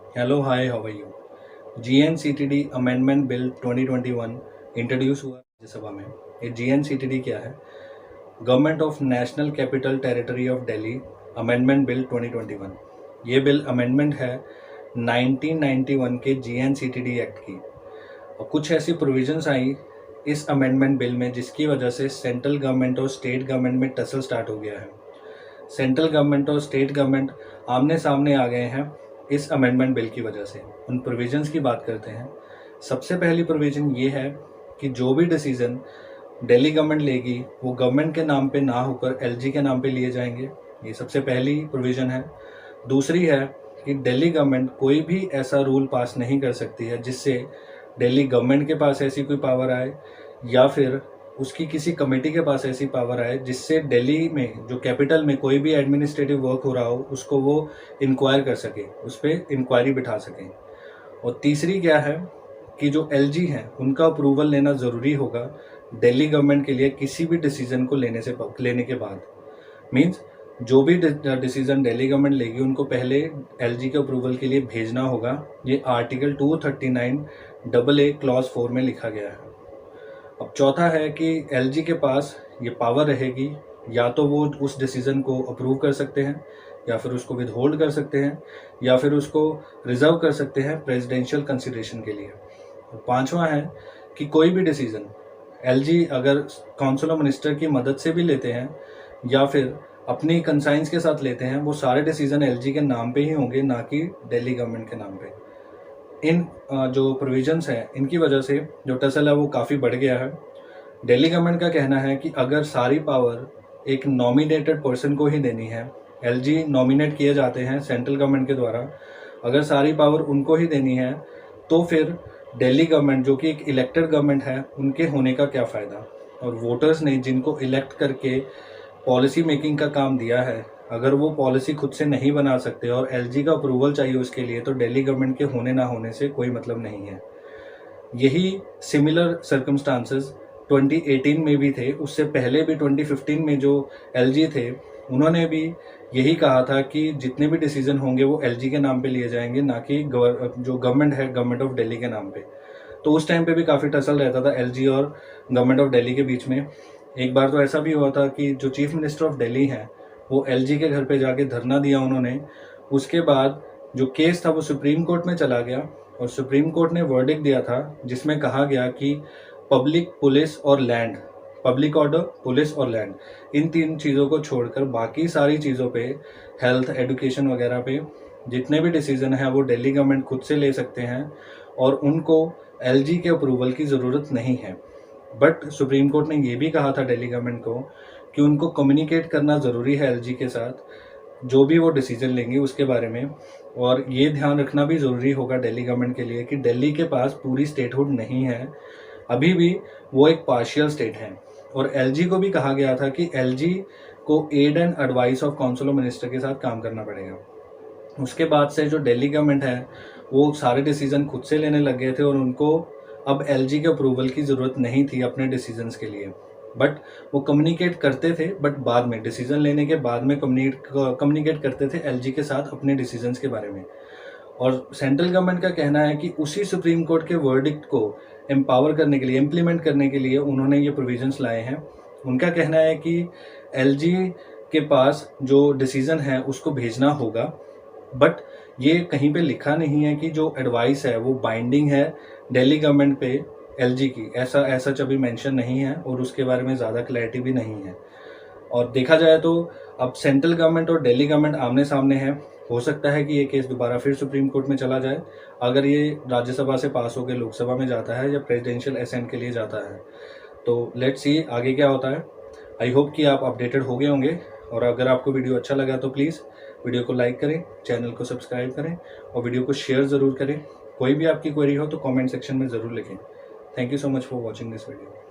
Hello hi how are you. GNCTD amendment bill 2021 introduce हुआ राज्यसभा में। ये जीएनसीटीडी क्या है? Government of national capital territory of Delhi amendment bill 2021। ये बिल अमेंडमेंट है 1991 के जीएनसीटीडी एक्ट की। और कुछ ऐसी प्रोविजंस आई इस अमेंडमेंट बिल में जिसकी वजह से सेंट्रल गवर्नमेंट और स्टेट गवर्नमेंट में टसल स्टार्ट हो गया है। सेंट्रल गवर्नमेंट और स्टेट गवर्नमेंट आमने सामने आ गए हैं इस अमेंडमेंट बिल की वजह से। उन प्रोविजंस की बात करते हैं। सबसे पहली प्रोविजन ये है कि जो भी डिसीजन दिल्ली गवर्नमेंट लेगी वो गवर्नमेंट के नाम पे ना होकर एलजी के नाम पे लिए जाएंगे। ये सबसे पहली प्रोविजन है। दूसरी है कि दिल्ली गवर्नमेंट कोई भी ऐसा रूल पास नहीं कर सकती है जिससे दिल्ली गवर्नमेंट के पास ऐसी कोई पावर आए या फिर उसकी किसी कमेटी के पास ऐसी पावर आए जिससे दिल्ली में जो कैपिटल में कोई भी एडमिनिस्ट्रेटिव वर्क हो रहा हो उसको वो इंक्वायर कर सके, उस पर इंक्वायरी बिठा सकें। और तीसरी क्या है कि जो एलजी हैं उनका अप्रूवल लेना ज़रूरी होगा दिल्ली गवर्नमेंट के लिए किसी भी डिसीजन को लेने के बाद। मीन्स जो भी डिसीजन दिल्ली गवर्नमेंट लेगी उनको पहले एलजी के अप्रूवल के लिए भेजना होगा। ये आर्टिकल 239 AA क्लॉज 4 में लिखा गया है। अब चौथा है कि एलजी के पास ये पावर रहेगी, या तो वो उस डिसीज़न को अप्रूव कर सकते हैं या फिर उसको विदहोल्ड कर सकते हैं या फिर उसको रिजर्व कर सकते हैं प्रेसिडेंशियल कंसिडरेशन के लिए। और पांचवा है कि कोई भी डिसीज़न एलजी अगर काउंसिल ऑफ मिनिस्टर की मदद से भी लेते हैं या फिर अपनी कंसाइंस के साथ लेते हैं, वो सारे डिसीज़न एलजी के नाम पे ही होंगे, ना कि दिल्ली गवर्नमेंट के नाम पे। इन जो प्रोविजंस हैं इनकी वजह से जो टसल है वो काफ़ी बढ़ गया है। दिल्ली गवर्नमेंट का कहना है कि अगर सारी पावर एक नॉमिनेटेड पर्सन को ही देनी है, एलजी नॉमिनेट किए जाते हैं सेंट्रल गवर्नमेंट के द्वारा, अगर सारी पावर उनको ही देनी है तो फिर दिल्ली गवर्नमेंट जो कि एक इलेक्टेड गवर्नमेंट है उनके होने का क्या फ़ायदा। और वोटर्स ने जिनको इलेक्ट करके पॉलिसी मेकिंग का काम दिया है, अगर वो पॉलिसी खुद से नहीं बना सकते और एलजी का अप्रूवल चाहिए उसके लिए, तो दिल्ली गवर्नमेंट के होने ना होने से कोई मतलब नहीं है। यही सिमिलर सर्कमस्टांसेस 2018 में भी थे, उससे पहले भी 2015 में जो एलजी थे उन्होंने भी यही कहा था कि जितने भी डिसीजन होंगे वो एलजी के नाम पे लिए जाएंगे, ना कि जो गवर्नमेंट है गवर्नमेंट ऑफ दिल्ली के नाम पे। तो उस टाइम पे भी काफ़ी टसल रहता था एलजी और गवर्नमेंट ऑफ दिल्ली के बीच में। एक बार तो ऐसा भी हुआ था कि जो चीफ मिनिस्टर ऑफ दिल्ली हैं वो एलजी के घर पे जाके धरना दिया उन्होंने। उसके बाद जो केस था वो सुप्रीम कोर्ट में चला गया और सुप्रीम कोर्ट ने वर्डिक्ट दिया था जिसमें कहा गया कि पब्लिक, पुलिस और लैंड, पब्लिक ऑर्डर, पुलिस और लैंड, इन तीन चीज़ों को छोड़कर बाकी सारी चीज़ों पे, हेल्थ, एजुकेशन वगैरह पे जितने भी डिसीजन हैं वो दिल्ली गवर्नमेंट खुद से ले सकते हैं और उनको एलजी के अप्रूवल की ज़रूरत नहीं है। बट सुप्रीम कोर्ट ने ये भी कहा था दिल्ली गवर्नमेंट को कि उनको कम्युनिकेट करना ज़रूरी है एलजी के साथ जो भी वो डिसीजन लेंगे उसके बारे में। और ये ध्यान रखना भी ज़रूरी होगा दिल्ली गवर्नमेंट के लिए कि दिल्ली के पास पूरी स्टेटहुड नहीं है, अभी भी वो एक पार्शियल स्टेट है। और एलजी को भी कहा गया था कि एलजी को aid and advice of council of minister के साथ काम करना पड़ेगा। उसके बाद से जो दिल्ली गवर्नमेंट है वो सारे डिसीजन खुद से लेने लग गए थे और उनको अब एलजी के अप्रूवल की ज़रूरत नहीं थी अपने डिसीजंस के लिए। बट वो कम्युनिकेट करते थे, बट बाद में डिसीजन लेने के बाद में कम्युनिकेट करते थे एलजी के साथ अपने डिसीजंस के बारे में। और सेंट्रल गवर्नमेंट का कहना है कि उसी सुप्रीम कोर्ट के वर्डिक्ट को एम्पावर करने के लिए, इम्प्लीमेंट करने के लिए उन्होंने ये प्रोविजंस लाए हैं। उनका कहना है कि एलजी के पास जो डिसीजन है उसको भेजना होगा, बट ये कहीं पे लिखा नहीं है कि जो एडवाइस है वो बाइंडिंग है दिल्ली गवर्नमेंट पे एलजी की, ऐसा अभी मेंशन नहीं है और उसके बारे में ज़्यादा क्लैरिटी भी नहीं है। और देखा जाए तो अब सेंट्रल गवर्नमेंट और दिल्ली गवर्नमेंट आमने सामने है। हो सकता है कि ये केस दोबारा फिर सुप्रीम कोर्ट में चला जाए अगर ये राज्यसभा से पास होकर लोकसभा में जाता है या प्रेसिडेंशियल असेंट के लिए जाता है। तो लेट्स सी आगे क्या होता है। आई होप कि आप अपडेटेड हो गए होंगे और अगर आपको वीडियो अच्छा लगा तो प्लीज़ वीडियो को लाइक करें, चैनल को सब्सक्राइब करें और वीडियो को शेयर ज़रूर करें। कोई भी आपकी क्वेरी हो तो कमेंट सेक्शन में ज़रूर लिखें। Thank you so much for watching this video.